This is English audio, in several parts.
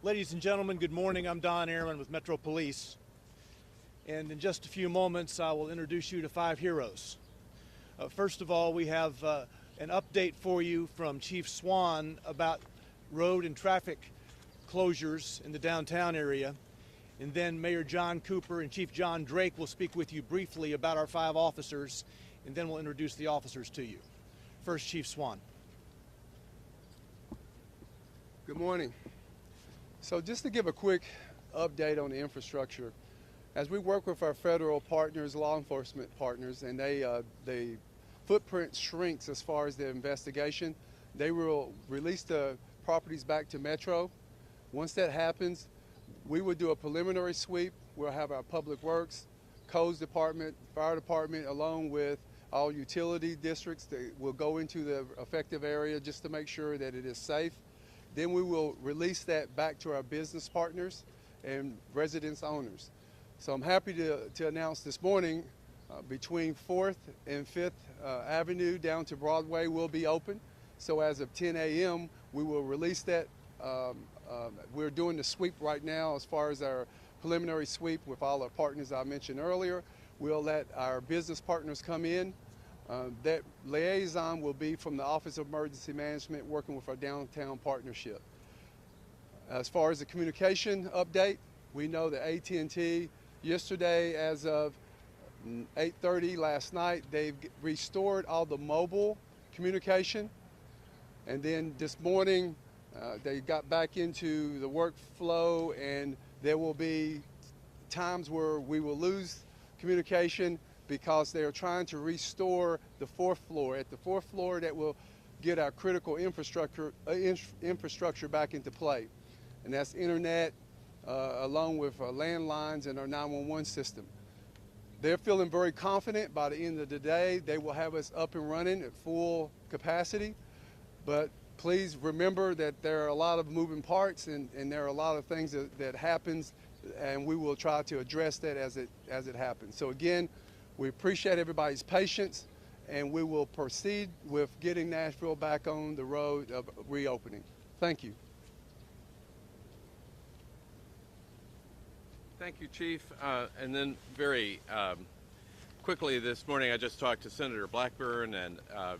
Ladies and gentlemen, good morning. I'm Don Ehrman with Metro Police. And in just a few moments, I will introduce you to 5 heroes. First of all, we have an update for you from Chief Swan about road and traffic closures in the downtown area. And then Mayor John Cooper and Chief John Drake will speak with you briefly about our 5 officers, and then we'll introduce the officers to you. First, Chief Swan. Good morning. So just to give a quick update on the infrastructure, as we work with our federal partners, law enforcement partners, and the footprint shrinks as far as the investigation, they will release the properties back to Metro. Once that happens, we will do a preliminary sweep. We'll have our public works, codes department, fire department, along with all utility districts that will go into the affected area just to make sure that it is safe. Then we will release that back to our business partners and residence owners. So I'm happy to announce this morning between 4th and 5th Avenue down to Broadway will be open. So as of 10 a.m. we will release that. We're doing the sweep right now as far as our preliminary sweep with all our partners I mentioned earlier. We'll let our business partners come in. That liaison will be from the Office of Emergency Management working with our downtown partnership. As far as the communication update, we know that AT&T yesterday as of 8:30 last night, they've restored all the mobile communication. And then this morning, they got back into the workflow, and there will be times where we will lose communication because they are trying to restore the 4th floor. At the 4th floor, that will get our critical infrastructure back into play. And that's internet, along with landlines and our 911 system. They're feeling very confident by the end of the day. They will have us up and running at full capacity. But please remember that there are a lot of moving parts and there are a lot of things that happens, and we will try to address that as it happens. So again, we appreciate everybody's patience, and we will proceed with getting Nashville back on the road of reopening. Thank you. Thank you, Chief. And then very quickly this morning, I just talked to Senator Blackburn, and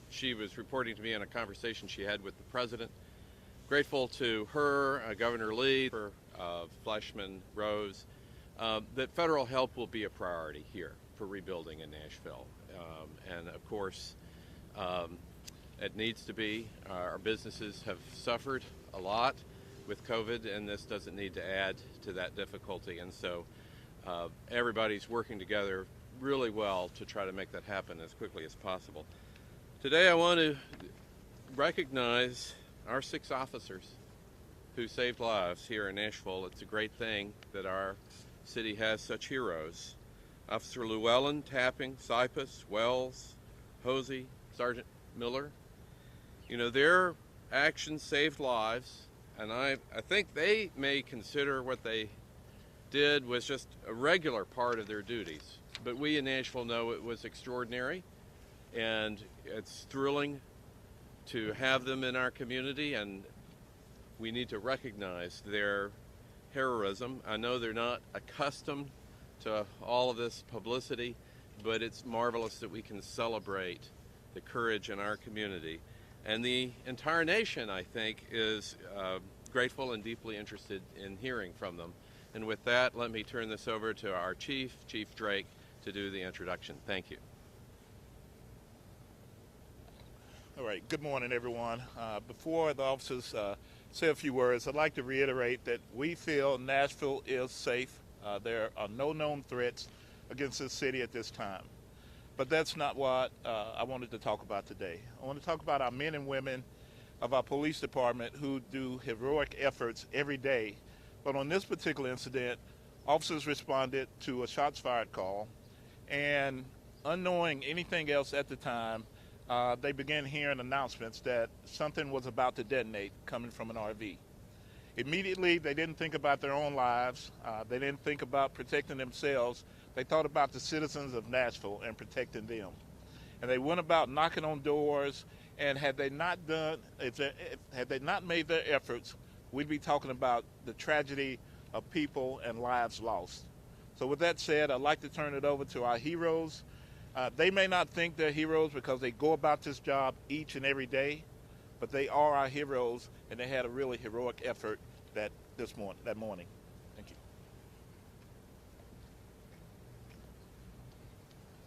she was reporting to me on a conversation she had with the President. Grateful to her, Governor Lee, for Fleshman, Rose, that federal help will be a priority here for rebuilding in Nashville. And of course, it needs to be. Our businesses have suffered a lot with COVID, and this doesn't need to add to that difficulty. And so everybody's working together really well to try to make that happen as quickly as possible. Today I want to recognize our 6 officers who saved lives here in Nashville. It's a great thing that our city has such heroes. Officer Llewellyn, Tapping, Cypus, Wells, Hosey, Sergeant Miller. You know, their actions saved lives, and I think they may consider what they did was just a regular part of their duties. But we in Nashville know it was extraordinary, and it's thrilling to have them in our community, and we need to recognize their heroism. I know they're not accustomed to all of this publicity, but it's marvelous that we can celebrate the courage in our community. And the entire nation, I think, is grateful and deeply interested in hearing from them. And with that, let me turn this over to our Chief Drake, to do the introduction. Thank you. All right, good morning, everyone. Before the officers say a few words, I'd like to reiterate that we feel Nashville is safe. There are no known threats against this city at this time. But that's not what I wanted to talk about today. I want to talk about our men and women of our police department who do heroic efforts every day. But on this particular incident, officers responded to a shots fired call, and unknowing anything else at the time, they began hearing announcements that something was about to detonate coming from an RV. Immediately, they didn't think about their own lives. They didn't think about protecting themselves. They thought about the citizens of Nashville and protecting them. And they went about knocking on doors, and had they not made their efforts, we'd be talking about the tragedy of people and lives lost. So with that said, I'd like to turn it over to our heroes. They may not think they're heroes because they go about this job each and every day, but they are our heroes, and they had a really heroic effort that morning. Thank you.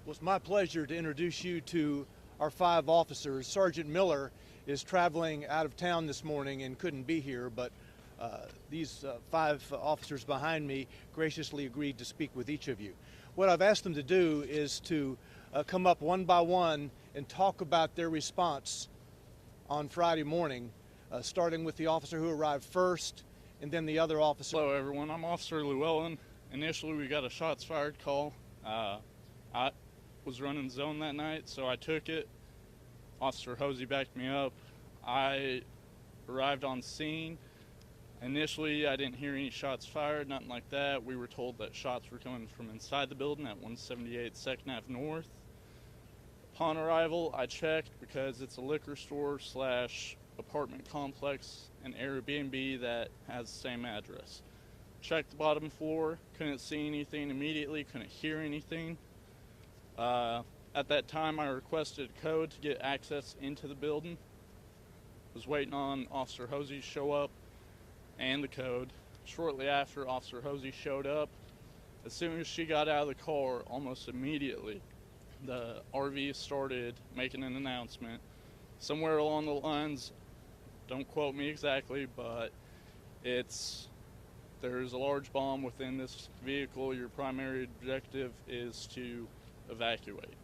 Well, it's my pleasure to introduce you to our 5 officers. Sergeant Miller is traveling out of town this morning and couldn't be here, but these 5 officers behind me graciously agreed to speak with each of you. What I've asked them to do is to come up one by one and talk about their response on Friday morning, starting with the officer who arrived first and then the other officer. Hello everyone, I'm Officer Llewellyn. Initially we got a shots fired call. I was running zone that night, so I took it. Officer Hosey backed me up. I arrived on scene. Initially I didn't hear any shots fired, nothing like that. We were told that shots were coming from inside the building at 178 2nd Ave North. Upon arrival, I checked because it's a liquor store / apartment complex and Airbnb that has the same address. Checked the bottom floor, couldn't see anything immediately, couldn't hear anything. At that time I requested a code to get access into the building. Was waiting on Officer Hosey to show up and the code. Shortly after Officer Hosey showed up, as soon as she got out of the car, almost immediately, the RV started making an announcement. Somewhere along the lines, don't quote me exactly, but there's a large bomb within this vehicle. Your primary objective is to evacuate.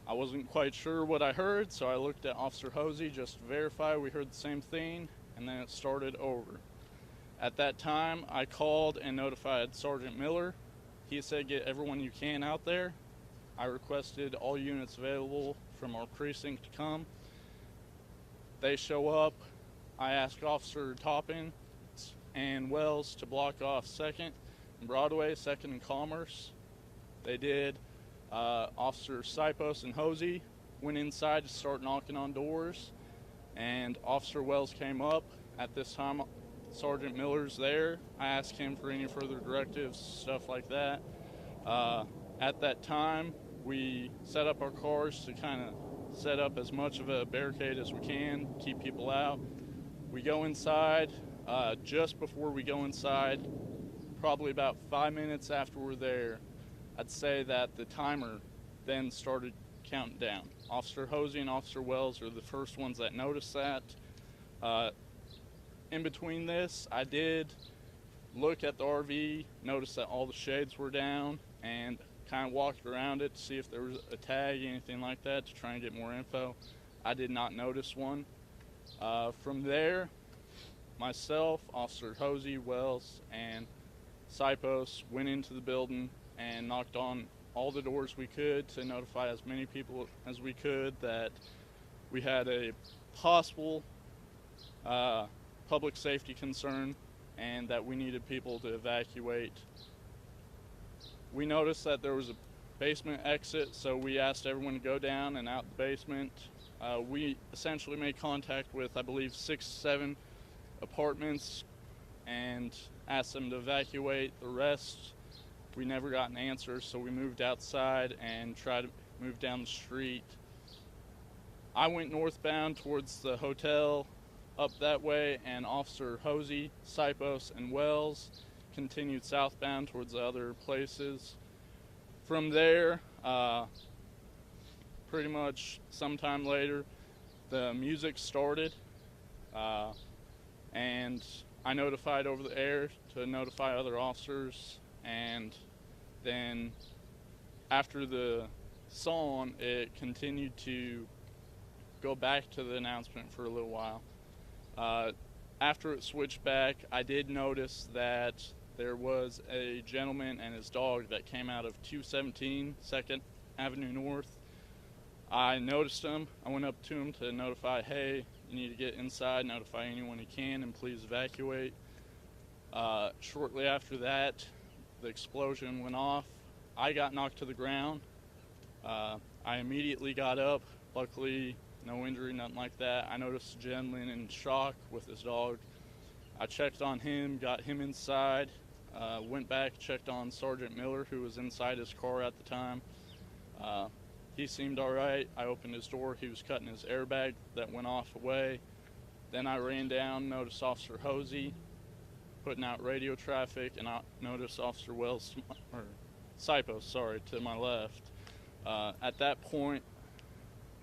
I wasn't quite sure what I heard, so I looked at Officer Hosey just to verify we heard the same thing, and then it started over. At that time, I called and notified Sergeant Miller. He said, get everyone you can out there. I requested all units available from our precinct to come. They show up. I asked Officer Toppin and Wells to block off 2nd and Broadway, 2nd and Commerce. They did. Officer Sipos and Hosey went inside to start knocking on doors, and Officer Wells came up. At this time, Sergeant Miller's there. I asked him for any further directives, stuff like that. At that time, we set up our cars to kind of set up as much of a barricade as we can, keep people out. We go inside. Just before we go inside, probably about 5 minutes after we're there, I'd say that the timer then started counting down. Officer Hosey and Officer Wells are the first ones that noticed that. In between this, I did look at the RV, noticed that all the shades were down, and kind of walked around it to see if there was a tag, anything like that, to try and get more info. I did not notice one. From there, myself, Officer Hosey, Wells, and Sipos went into the building and knocked on all the doors we could to notify as many people as we could that we had a possible public safety concern and that we needed people to evacuate. We noticed that there was a basement exit, so we asked everyone to go down and out the basement. We essentially made contact with, I believe, 6, 7 apartments and asked them to evacuate. The rest, we never got an answer, so we moved outside and tried to move down the street. I went northbound towards the hotel up that way, and Officer Hosey, Sipos, and Wells continued southbound towards the other places. From there, pretty much sometime later, the music started, and I notified over the air to notify other officers, and then after the song, it continued to go back to the announcement for a little while. After it switched back, I did notice that there was a gentleman and his dog that came out of 217 2nd Avenue North. I noticed him. I went up to him to notify, hey, you need to get inside, notify anyone you can, and please evacuate. Shortly after that, the explosion went off. I got knocked to the ground. I immediately got up. Luckily, no injury, nothing like that. I noticed a gentleman in shock with his dog. I checked on him, got him inside, went back, checked on Sergeant Miller, who was inside his car at the time. He seemed all right. I opened his door. He was cutting his airbag that went off away. Then I ran down, noticed Officer Hosey putting out radio traffic, and I noticed Officer Sipos, to my left. At that point,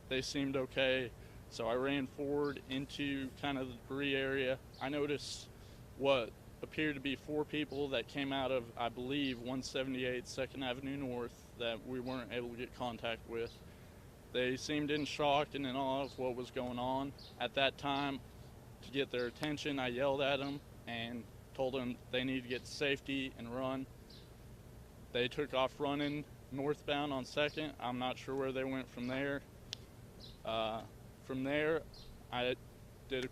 they seemed okay, so I ran forward into kind of the debris area. I noticed what appeared to be 4 people that came out of, I believe, 178 2nd Avenue North that we weren't able to get contact with. They seemed in shock and in awe of what was going on. At that time, to get their attention, I yelled at them and told them they needed to get to safety and run. They took off running northbound on 2nd. I'm not sure where they went from there. From there, I did a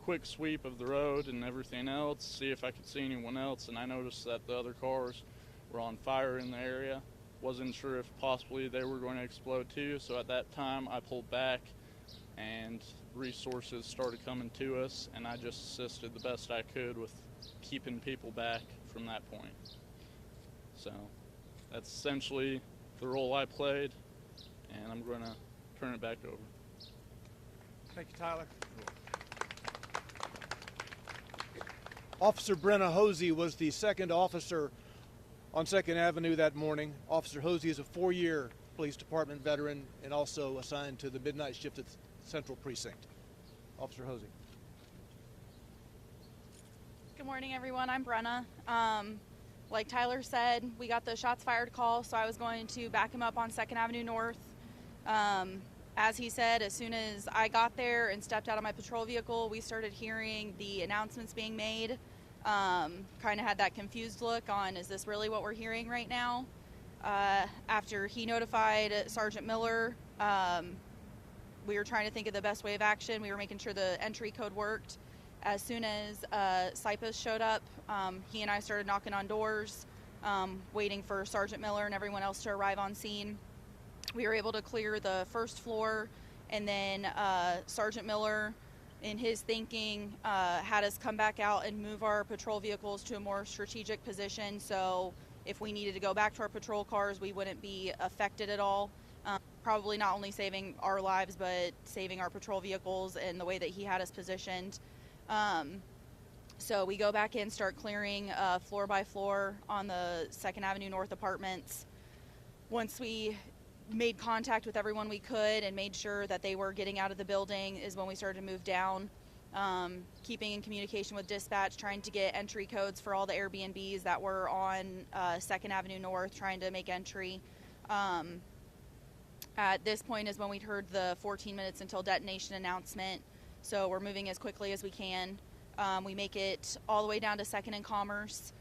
quick sweep of the road and everything else, see if I could see anyone else, and I noticed that the other cars were on fire in the area. Wasn't sure if possibly they were going to explode too, so at that time I pulled back and resources started coming to us, and I just assisted the best I could with keeping people back from that point. So that's essentially the role I played, and I'm going to turn it back over. Thank you, Tyler. Officer Brenna Hosey was the 2nd officer on 2nd Avenue that morning. Officer Hosey is a 4-year police department veteran and also assigned to the midnight shift at Central Precinct. Officer Hosey. Good morning, everyone. I'm Brenna. Like Tyler said, we got the shots fired call, so I was going to back him up on 2nd Avenue North. As he said, as soon as I got there and stepped out of my patrol vehicle, we started hearing the announcements being made. Kind of had that confused look on, is this really what we're hearing right now? After he notified Sergeant Miller, we were trying to think of the best way of action. We were making sure the entry code worked. As soon as Sipos showed up, he and I started knocking on doors, waiting for Sergeant Miller and everyone else to arrive on scene. We were able to clear the first floor, and then Sergeant Miller, in his thinking, had us come back out and move our patrol vehicles to a more strategic position, so if we needed to go back to our patrol cars, we wouldn't be affected at all. Probably not only saving our lives, but saving our patrol vehicles and the way that he had us positioned. So we go back in, start clearing floor by floor on the 2nd Avenue North apartments. Once we made contact with everyone we could and made sure that they were getting out of the building is when we started to move down, keeping in communication with dispatch, trying to get entry codes for all the Airbnbs that were on 2nd Avenue North, trying to make entry. At this point is when we'd heard the 14 minutes until detonation announcement, so we're moving as quickly as we can. We make it all the way down to 2nd and Commerce.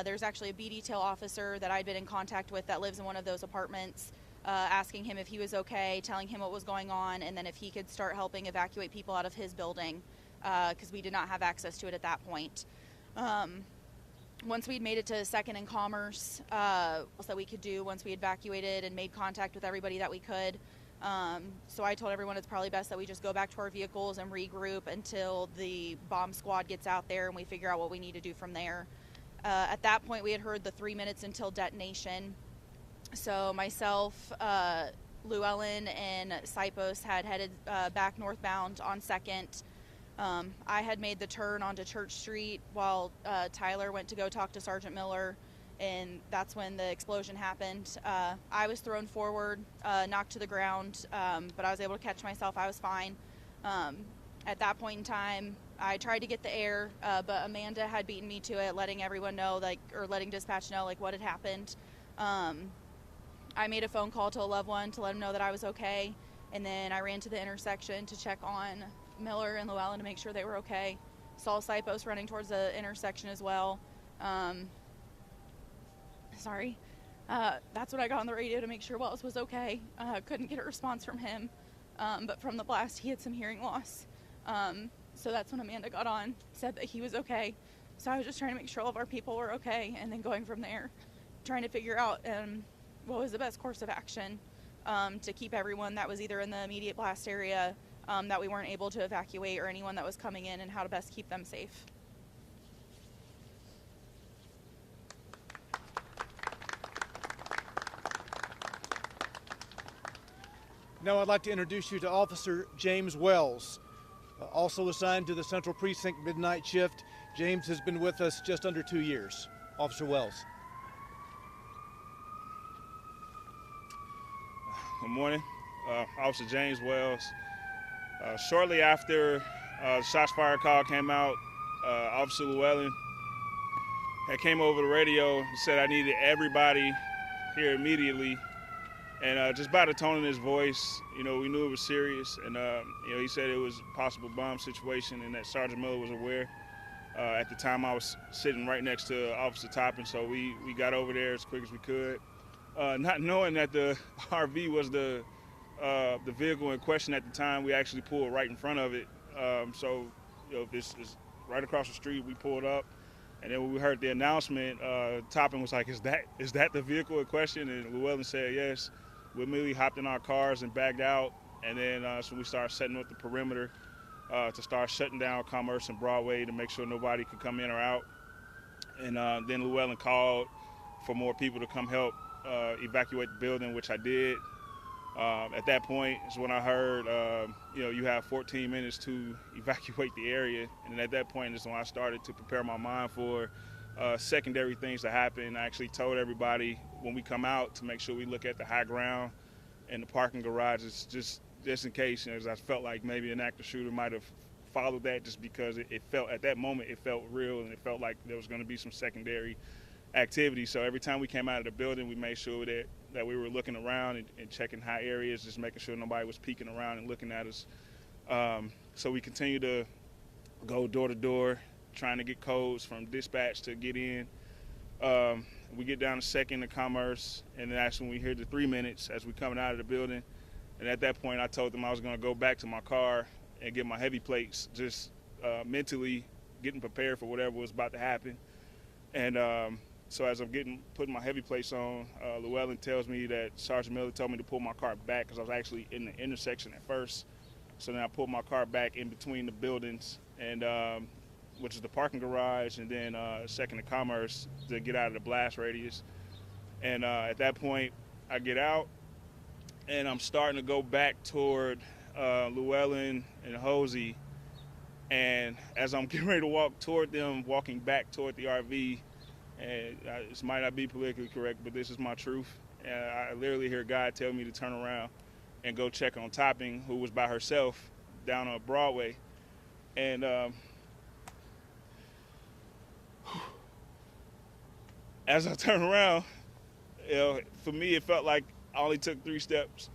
There's actually a B detail officer that I'd been in contact with that lives in one of those apartments, asking him if he was okay, telling him what was going on, and then if he could start helping evacuate people out of his building, because we did not have access to it at that point. Once we'd made it to 2nd and Commerce, what else that we could do once we evacuated and made contact with everybody that we could. So I told everyone it's probably best that we just go back to our vehicles and regroup until the bomb squad gets out there and we figure out what we need to do from there. At that point, we had heard the 3 minutes until detonation. So myself, Llewellyn, and Sipos had headed back northbound on 2nd. I had made the turn onto Church Street while Tyler went to go talk to Sergeant Miller, and that's when the explosion happened. I was thrown forward, knocked to the ground, but I was able to catch myself. I was fine. At that point in time, I tried to get the air, but Amanda had beaten me to it, letting everyone know, or letting dispatch know, what had happened. I made a phone call to a loved one to let them know that I was okay, and then I ran to the intersection to check on Miller and Llewellyn to make sure they were okay. Saw Sipos running towards the intersection as well. That's when I got on the radio to make sure Wells was okay. Couldn't get a response from him, but from the blast he had some hearing loss. So that's when Amanda got on, said that he was okay. So I was just trying to make sure all of our people were okay, and then going from there, trying to figure out what was the best course of action to keep everyone that was either in the immediate blast area that we weren't able to evacuate, or anyone that was coming in, and how to best keep them safe. Now I'd like to introduce you to Officer James Wells, also assigned to the Central Precinct Midnight Shift. James has been with us just under 2 years. Officer Wells. Good morning, Officer James Wells. Shortly after the shots fired call came out, Officer Llewellyn had came over the radio and said I needed everybody here immediately. And just by the tone in his voice, we knew it was serious. And, he said it was a possible bomb situation and that Sergeant Miller was aware. At the time, I was sitting right next to Officer Toppin, so we got over there as quick as we could. Not knowing that the RV was the vehicle in question at the time, we actually pulled right in front of it. This is right across the street. We pulled up, and then when we heard the announcement, Toppin was like, "Is that the vehicle in question?" And Llewellyn said, "Yes." We immediately hopped in our cars and backed out, and then so we started setting up the perimeter to start shutting down Commerce and Broadway to make sure nobody could come in or out. And then Llewellyn called for more people to come help evacuate the building, which I did. At that point is when I heard, you have 14 minutes to evacuate the area. And at that point is when I started to prepare my mind for secondary things to happen. I actually told everybody when we come out to make sure we look at the high ground and the parking garages just in case, as I felt like maybe an active shooter might have followed that, just because it felt, at that moment, it felt real and it felt like there was going to be some secondary activity. So every time we came out of the building, we made sure that we were looking around and checking high areas, just making sure nobody was peeking around and looking at us. So we continue to go door to door, trying to get codes from dispatch to get in. We get down to Second to Commerce, and then that's when we hear the 3 minutes as we coming out of the building. And at that point, I told them I was going to go back to my car and get my heavy plates, just mentally getting prepared for whatever was about to happen. And so as I'm putting my heavy plates on, Llewellyn tells me that Sergeant Miller told me to pull my car back because I was actually in the intersection at first. So then I pulled my car back in between the buildings, and which is the parking garage, and then Second to Commerce to get out of the blast radius. And at that point, I get out, and I'm starting to go back toward Llewellyn and Hosey. And as I'm getting ready to walk toward them, walking back toward the RV, and this might not be politically correct, but this is my truth. I literally hear God tell me to turn around and go check on Topping, who was by herself down on Broadway. And as I turn around, for me, it felt like I only took 3 steps.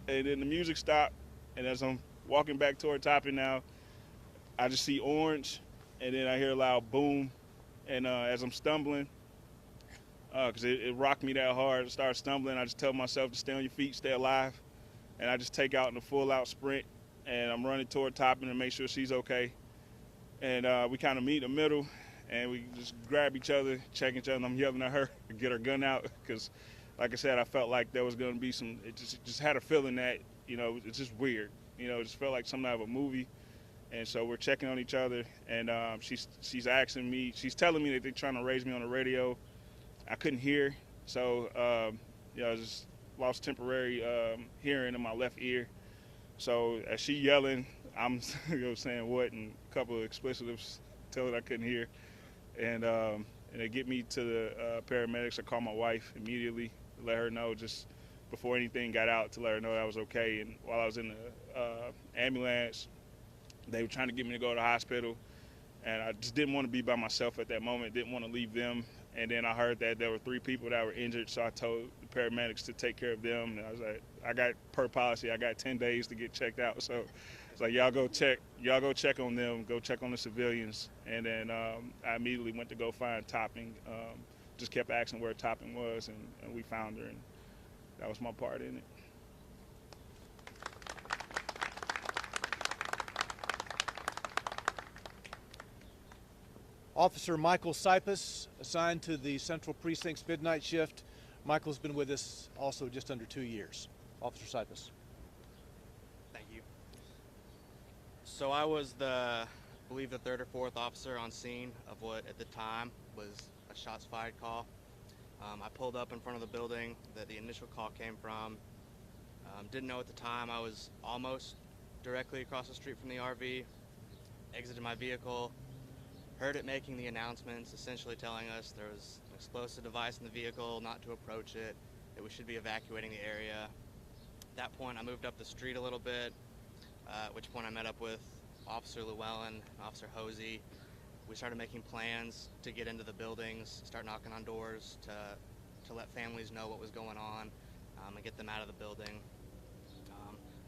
And then the music stopped, and as I'm walking back toward Topping now, I just see orange, and then I hear a loud boom. And as I'm stumbling, because it rocked me that hard, I started stumbling. I just tell myself to stay on your feet, stay alive. And I just take out in a full-out sprint, and I'm running toward Topping to make sure she's okay. And we kind of meet in the middle, and we just grab each other, check each other, and I'm yelling at her to get her gun out because, like I said, I felt like there was going to be some, it just had a feeling that, it's just weird. It just felt like something out of a movie. And so we're checking on each other, and she's asking me, she's telling me that they're trying to raise me on the radio. I couldn't hear, so I just lost temporary hearing in my left ear. So as she yelling, I'm saying what, and a couple of explicitives, tell her I couldn't hear. And they get me to the paramedics. I call my wife immediately to let her know, just before anything got out, to let her know that I was okay. And while I was in the ambulance, they were trying to get me to go to the hospital, and I just didn't want to be by myself at that moment, didn't want to leave them. And then I heard that there were 3 people that were injured, so I told the paramedics to take care of them. And I was like, per policy, I got 10 days to get checked out. So it's like, y'all go check on them, go check on the civilians. And then I immediately went to go find Topping, just kept asking where Topping was, and we found her, and that was my part in it. Officer Michael Sipus, assigned to the Central Precinct's Midnight Shift. Michael's been with us also just under 2 years. Officer Sipus. Thank you. So I was I believe the 3rd or 4th officer on scene of what at the time was a shots fired call. I pulled up in front of the building that the initial call came from. Didn't know at the time I was almost directly across the street from the RV. Exited my vehicle, heard it making the announcements, essentially telling us there was an explosive device in the vehicle, not to approach it, that we should be evacuating the area. At that point, I moved up the street a little bit, at which point I met up with Officer Llewellyn and Officer Hosey. We started making plans to get into the buildings, start knocking on doors to let families know what was going on and get them out of the building.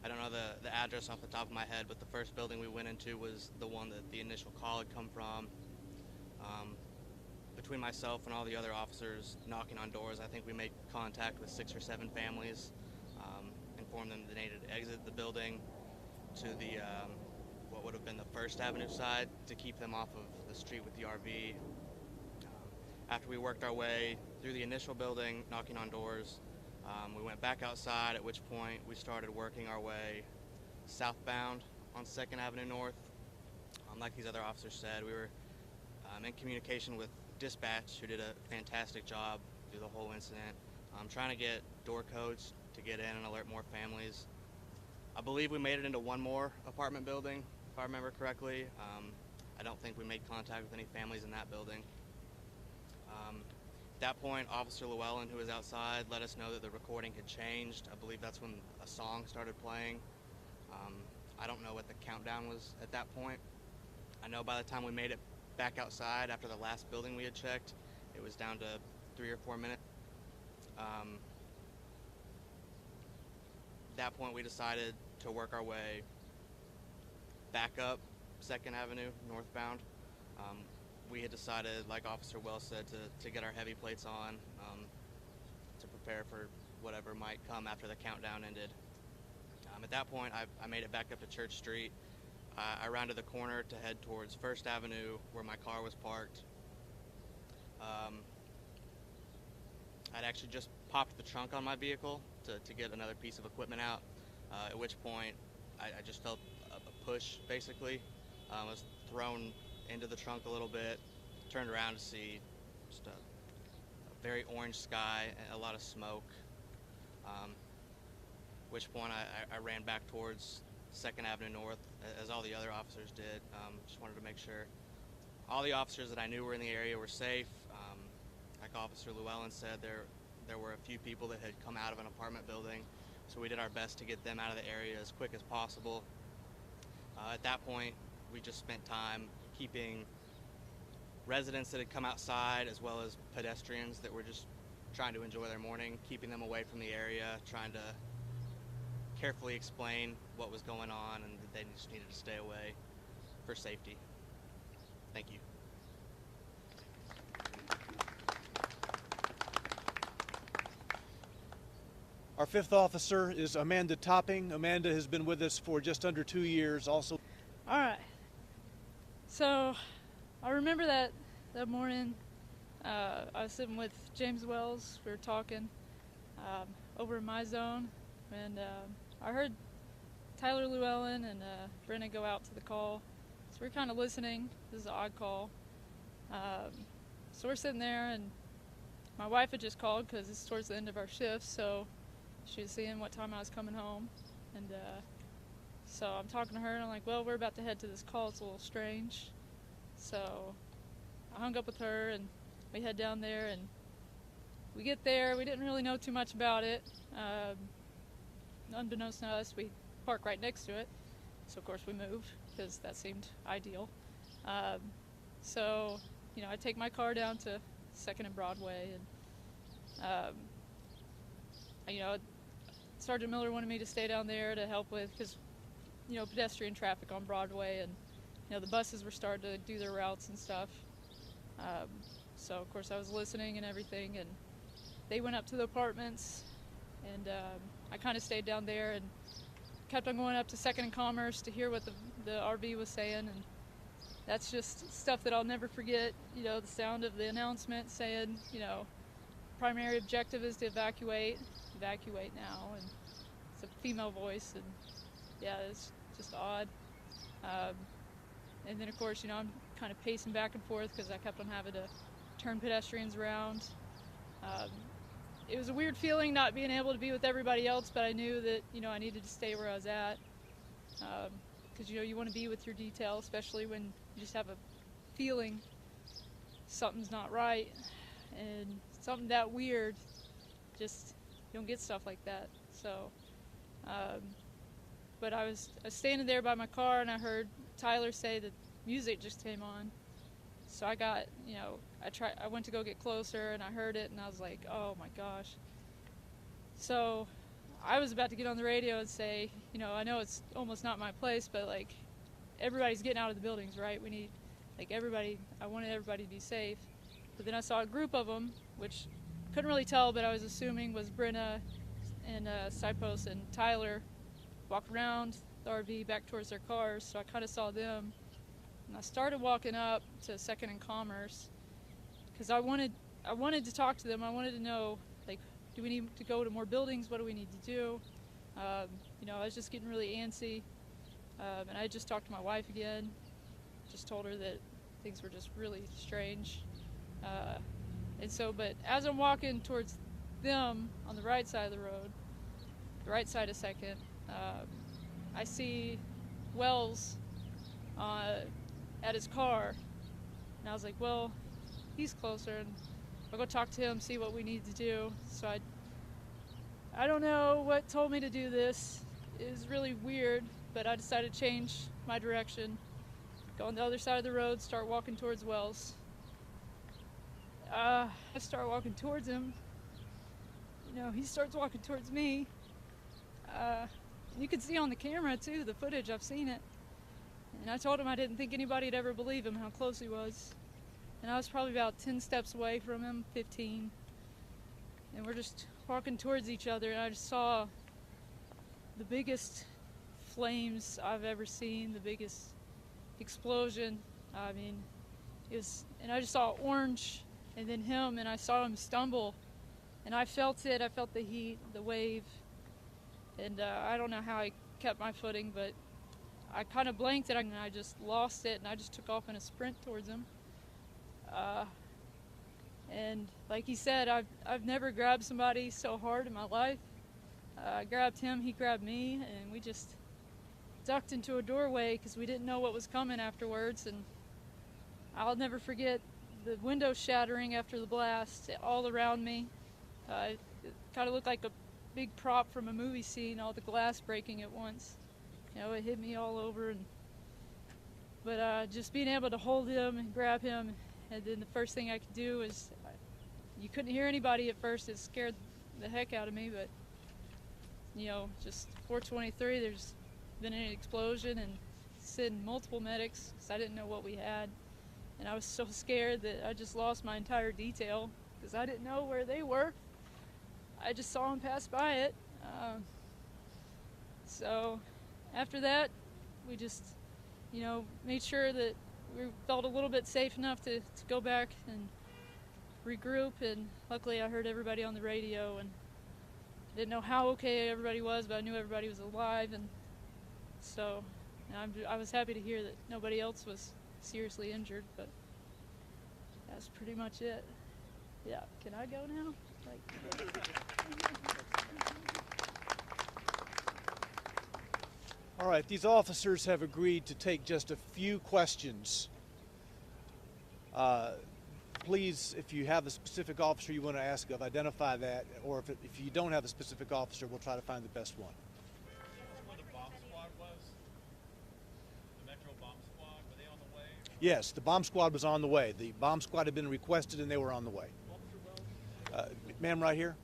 I don't know the address off the top of my head, but the first building we went into was the one that the initial call had come from. Between myself and all the other officers knocking on doors, I think we made contact with 6 or 7 families, informed them they needed to exit the building to the what would have been the First Avenue side to keep them off of the street with the RV. After we worked our way through the initial building, knocking on doors, we went back outside, at which point we started working our way southbound on 2nd Avenue North. Like these other officers said, we were in communication with dispatch, who did a fantastic job through the whole incident, trying to get door codes to get in and alert more families. I believe we made it into one more apartment building, if I remember correctly. I don't think we made contact with any families in that building. At that point, Officer Llewellyn, who was outside, let us know that the recording had changed. I believe that's when a song started playing. I don't know what the countdown was at that point. I know by the time we made it back outside after the last building we had checked, it was down to 3 or 4 minutes. At that point, we decided to work our way back up 2nd Avenue northbound. We had decided, like Officer Wells said, to get our heavy plates on to prepare for whatever might come after the countdown ended. At that point, I made it back up to Church Street. I rounded the corner to head towards 1st Avenue, where my car was parked. I'd actually just popped the trunk on my vehicle to get another piece of equipment out, at which point I just felt a push, basically. I was thrown into the trunk a little bit, turned around to see just a very orange sky and a lot of smoke. At which point I ran back towards 2nd Avenue North, as all the other officers did. Just wanted to make sure all the officers that I knew were in the area were safe. Like Officer Llewellyn said, there were a few people that had come out of an apartment building, so we did our best to get them out of the area as quick as possible. At that point, we just spent time keeping residents that had come outside, as well as pedestrians that were just trying to enjoy their morning, keeping them away from the area, trying to carefully explain what was going on and that they just needed to stay away for safety. Thank you. Our 5th officer is Amanda Topping. Amanda has been with us for just under 2 years also. All right. So I remember that morning I was sitting with James Wells. We were talking over in my zone, and I heard Tyler Llewellyn and Brennan go out to the call. So we're kind of listening. This is an odd call. So we're sitting there, and my wife had just called because it's towards the end of our shift, so she was seeing what time I was coming home. And so I'm talking to her, and I'm like, well, we're about to head to this call. It's a little strange. So I hung up with her, and we head down there, and we get there. We didn't really know too much about it. Unbeknownst to us, we park right next to it. So, of course, we moved because that seemed ideal. So, I take my car down to 2nd and Broadway, and, Sergeant Miller wanted me to stay down there to help with, because, pedestrian traffic on Broadway, and, the buses were starting to do their routes and stuff. So, of course, I was listening and everything, and they went up to the apartments, and I kind of stayed down there and kept on going up to 2nd and Commerce to hear what the RV was saying, and that's just stuff that I'll never forget. The sound of the announcement saying, primary objective is to evacuate now, and it's a female voice, and yeah, it's just odd. And then, of course, I'm kind of pacing back and forth because I kept on having to turn pedestrians around. it was a weird feeling not being able to be with everybody else, but I knew that, you know, I needed to stay where I was at. Because, you know, you want to be with your detail, especially when you just have a feeling something's not right. And something that weird, just, you don't get stuff like that. So, but I was standing there by my car, and I heard Tyler say that music just came on. So I got, you know, I went to go get closer, and I heard it, and I was like, oh my gosh. So I was about to get on the radio and say, you know, I know it's almost not my place, but like, everybody's getting out of the buildings, right? We need, like, everybody, I wanted everybody to be safe. But then I saw a group of them, which couldn't really tell, but I was assuming was Brenna and Cypos and Tyler, walk around the RV back towards their cars, so I kind of saw them. And I started walking up to 2nd and Commerce because I wanted to talk to them. I wanted to know, like, do we need to go to more buildings? What do we need to do? You know, I was just getting really antsy. And I just talked to my wife again, just told her that things were just really strange. And so, but as I'm walking towards them on the right side of the road, the right side of 2nd, I see Wells at his car, and I was like, well, he's closer, and I'll go talk to him, see what we need to do. So I don't know what told me to do this. It was really weird, but I decided to change my direction, go on the other side of the road, start walking towards Wells. I start walking towards him. You know, he starts walking towards me. You can see on the camera too, the footage, I've seen it. And I told him I didn't think anybody'd ever believe him how close he was. And I was probably about 10 steps away from him, 15. And we're just walking towards each other, and I just saw the biggest flames I've ever seen, the biggest explosion. I mean, and I just saw orange, and then him, and I saw him stumble. And I felt it, I felt the heat, the wave. And I don't know how I kept my footing, but I kind of blanked it, and I just lost it, and I just took off in a sprint towards him. And like he said, I've never grabbed somebody so hard in my life. I grabbed him, he grabbed me, and we just ducked into a doorway because we didn't know what was coming afterwards. And I'll never forget the window shattering after the blast all around me. It kind of looked like a big prop from a movie scene, all the glass breaking at once. You know, it hit me all over. But just being able to hold him and grab him, and then the first thing I could do is, you couldn't hear anybody at first. It scared the heck out of me, but you know, just 423, there's been an explosion, and sent multiple medics because I didn't know what we had. And I was so scared that I just lost my entire detail because I didn't know where they were. I just saw them pass by it. So after that, we just, you know, made sure that we felt a little bit safe enough to go back and regroup. And luckily I heard everybody on the radio, and I didn't know how okay everybody was, but I knew everybody was alive. And so I was happy to hear that nobody else was seriously injured, but that's pretty much it. Yeah, can I go now? All right, these officers have agreed to take just a few questions. Please, if you have a specific officer you want to ask of, identify that, or if you don't have a specific officer, we'll try to find the best one. Where the bomb squad was? The Metro bomb squad, were they on the way? Yes, the bomb squad was on the way. The bomb squad had been requested, and they were on the way. Ma'am, right here.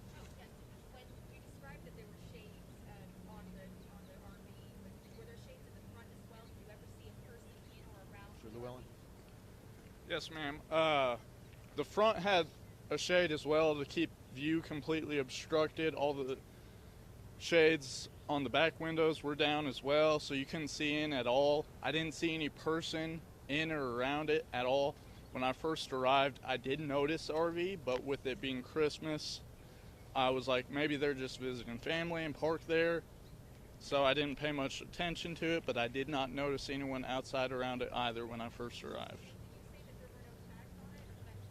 When you described that there were shades on the RV, were there shades in the front as well? Did you ever see a person in or around? Sure, Llewellyn. Yes, ma'am. The front had a shade as well to keep view completely obstructed. All the shades on the back windows were down as well, so you couldn't see in at all. I didn't see any person in or around it at all. When I first arrived, I did notice RV, but with it being Christmas, I was like, maybe they're just visiting family and parked there. So I didn't pay much attention to it, but I did not notice anyone outside around it either when I first arrived. Did you say that there were no tags on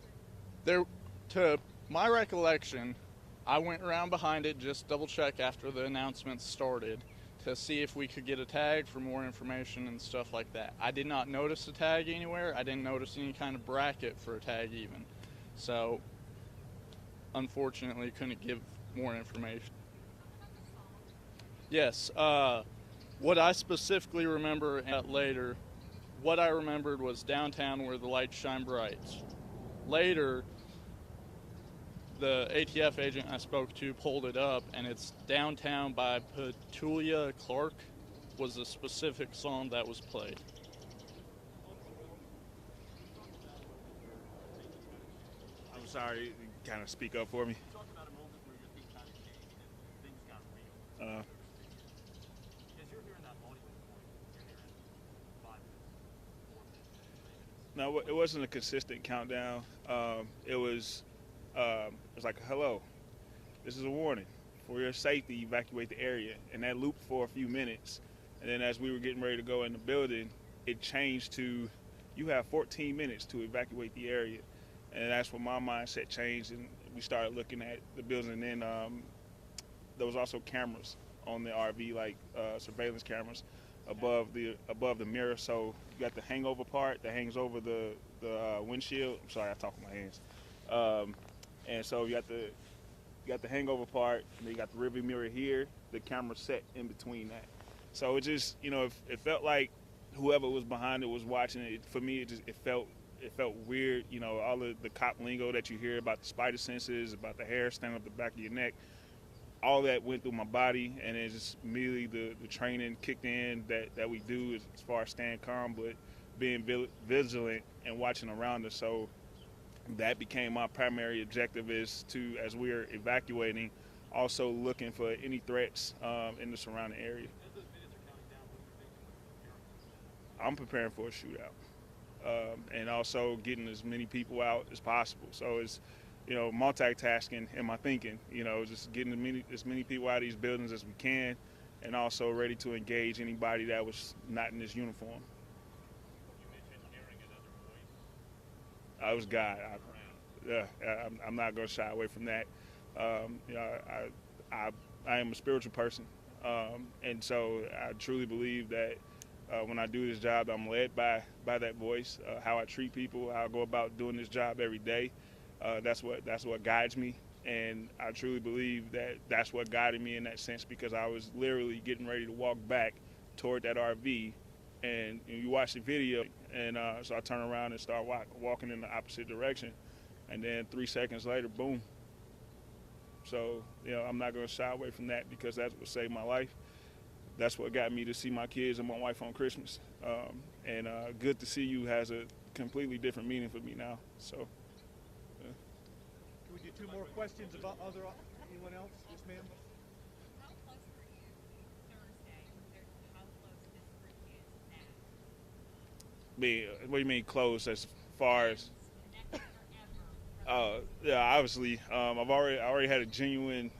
it? There, to my recollection, I went around behind it, just double check after the announcements started to see if we could get a tag for more information and stuff like that. I did not notice a tag anywhere. I didn't notice any kind of bracket for a tag even. So, unfortunately, couldn't give more information. Yes, what I specifically remember later, what I remembered was downtown where the lights shine bright. Later, the ATF agent I spoke to pulled it up, and it's downtown by Petulia Clark was the specific song that was played. I'm sorry, you kind of speak up for me. Talk about a moment where your feet kind of changed and things got real. As you're hearing that audio recording, you're hearing 5 minutes, 4 minutes, 3 minutes. No, it wasn't a consistent countdown. It was like, hello, this is a warning. For your safety, evacuate the area. And that looped for a few minutes. And then as we were getting ready to go in the building, it changed to, you have 14 minutes to evacuate the area. And that's when my mindset changed, and we started looking at the building. And then there was also cameras on the RV, like surveillance cameras above the mirror. So you got the hangover part that hangs over the windshield. I'm sorry, I talk with my hands. And so you got the hangover part, and then you got the rearview mirror here. The camera set in between that. So it just, it felt like whoever was behind it was watching it. For me, it felt weird. All of the cop lingo that you hear about the spider senses, about the hair standing up the back of your neck, all that went through my body, and it just immediately the training kicked in that we do as far as staying calm, but being vigilant and watching around us. So that became my primary objective, is to, as we are evacuating, also looking for any threats in the surrounding area. As those minutes are counting down, what are you thinking? I'm preparing for a shootout, and also getting as many people out as possible. So it's, multitasking in my thinking, just getting as many people out of these buildings as we can, and also ready to engage anybody that was not in this uniform. You mentioned hearing another voice. I was God. I'm not going to shy away from that. I am a spiritual person, and so I truly believe that when I do this job, I'm led by that voice. How I treat people, how I go about doing this job every day. That's what guides me, and I truly believe that that's what guided me in that sense, because I was literally getting ready to walk back toward that RV, and you watch the video, and so I turn around and start walking in the opposite direction, and then 3 seconds later, boom. So I'm not going to shy away from that, because that's what saved my life. That's what got me to see my kids and my wife on Christmas, and good to see you has a completely different meaning for me now. So. Can we do 2 more questions about anyone else? Yes, ma'am. How close were you Thursday compared to how close this group is now? What do you mean close as far as? Connected forever. Yeah, obviously, I already had a genuine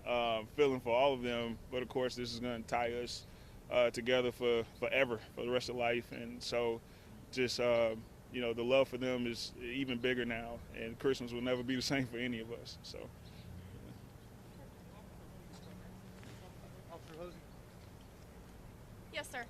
feeling for all of them, but of course this is going to tie us together forever, for the rest of life, and so just the love for them is even bigger now, and Christmas will never be the same for any of us. So. Officer Hosey. Yes, sir.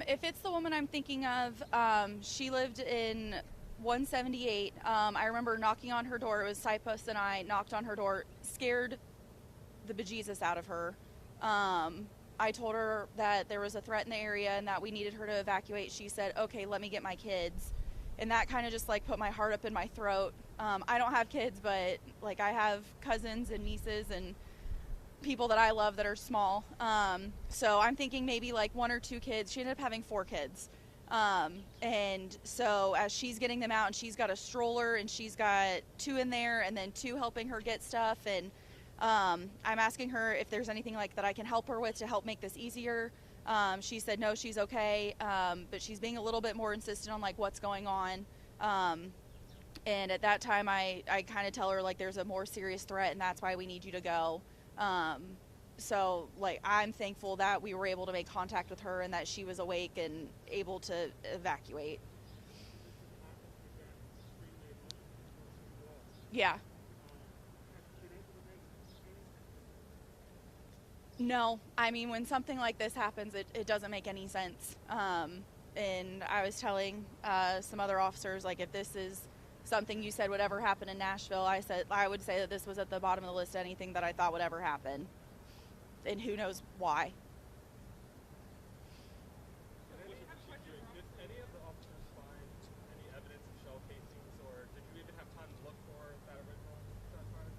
If it's the woman I'm thinking of, she lived in 178. I remember knocking on her door. It was Sipost and I knocked on her door, scared the bejesus out of her. I told her that there was a threat in the area and that we needed her to evacuate. She said, okay, let me get my kids. And that kind of just put my heart up in my throat. I don't have kids, but I have cousins and nieces and people that I love that are small. So I'm thinking maybe 1 or 2 kids. She ended up having 4 kids. And so as she's getting them out, and she's got a stroller and she's got 2 in there and then 2 helping her get stuff. And I'm asking her if there's anything that I can help her with to help make this easier. She said no, she's okay. But she's being a little bit more insistent on what's going on. And at that time, I kind of tell her, like, there's a more serious threat, and that's why we need you to go. So, like, I'm thankful that we were able to make contact with her and that she was awake and able to evacuate. Yeah. No, I mean, when something like this happens, it doesn't make any sense. And I was telling some other officers, like, if this is something you said would ever happen in Nashville, I would say that this was at the bottom of the list of anything that I thought would ever happen. And who knows why. Did any of the officers find any evidence of shell casings, or did you even have time to look for that original shot fired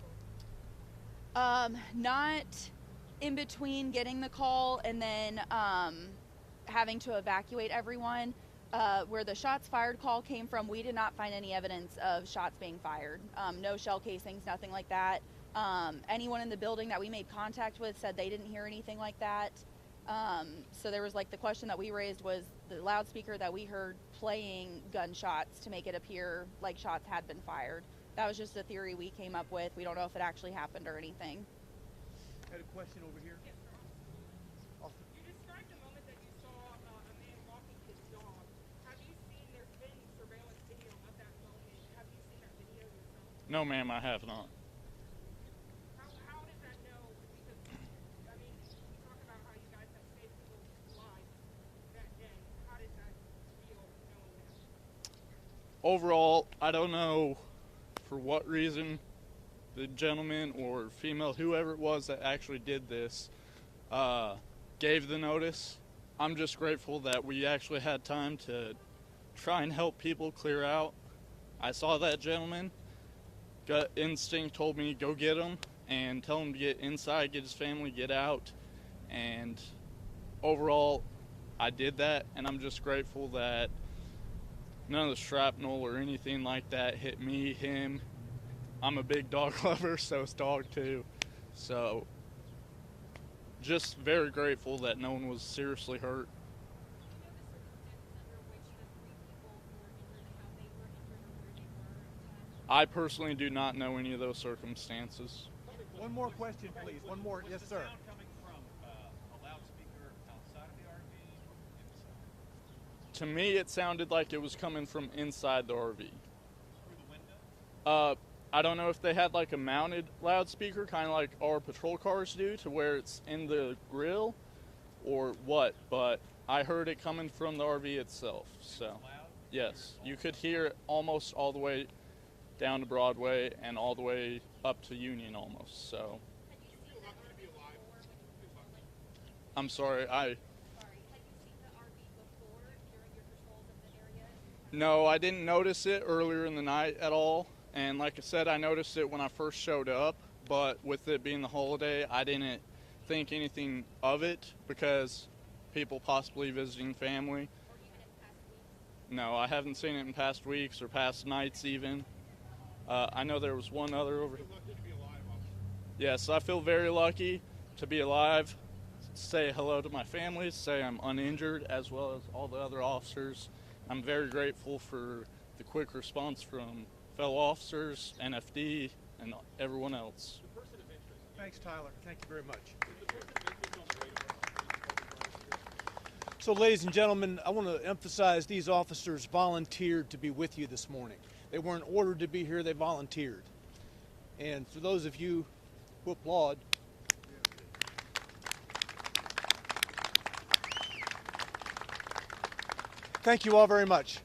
call? Not in between getting the call and then having to evacuate everyone. Where the shots fired call came from, we did not find any evidence of shots being fired. No shell casings, nothing like that. Anyone in the building that we made contact with said they didn't hear anything like that. So there was, like, the question that we raised was the loudspeaker that we heard playing gunshots to make it appear like shots had been fired. That was just a theory we came up with. We don't know if it actually happened or anything. Had a question over here. Yes, sir. You described the moment that you saw a man walking his dog. Have you seen, there's been surveillance video of that moment. Have you seen that video yourself? No, ma'am, I have not. How does that know? Because, I mean, you talk about how you guys have saved people's lives that day. How does that feel knowing that? Overall, I don't know for what reason the gentleman or female, whoever it was that actually did this, gave the notice. I'm just grateful that we actually had time to try and help people clear out. I saw that gentleman. Gut instinct told me go get him and tell him to get inside, get his family, get out. And overall, I did that, and I'm just grateful that none of the shrapnel or anything like that hit me, him. I'm a big dog lover, so it's dog too. So just very grateful that no one was seriously hurt. I personally do not know any of those circumstances. One more question, please. One more. Yes, sir. Sound coming from a loudspeaker outside of the RV or inside? To me, it sounded like it was coming from inside the RV. Through the window? I don't know if they had like a mounted loudspeaker, kind of like our patrol cars do, to where it's in the grill, or what, but I heard it coming from the RV itself. So, Loud? yes, you could hear it almost all the way down to Broadway and all the way up to Union almost. So, I'm sorry, Had you seen the RV before during your patrols of the area? No, I didn't notice it earlier in the night at all. And like I said, I noticed it when I first showed up, but with it being the holiday, I didn't think anything of it because people possibly visiting family. Or even in past weeks? No, I haven't seen it in past weeks or past nights even. I know there was one other over here. Yes, I feel very lucky to be alive, say hello to my family, say I'm uninjured, as well as all the other officers. I'm very grateful for the quick response from fellow officers, NFD, and everyone else. Thanks, Tyler. Thank you very much. So, ladies and gentlemen, I want to emphasize these officers volunteered to be with you this morning. They weren't ordered to be here, they volunteered. And for those of you who applaud, thank you all very much.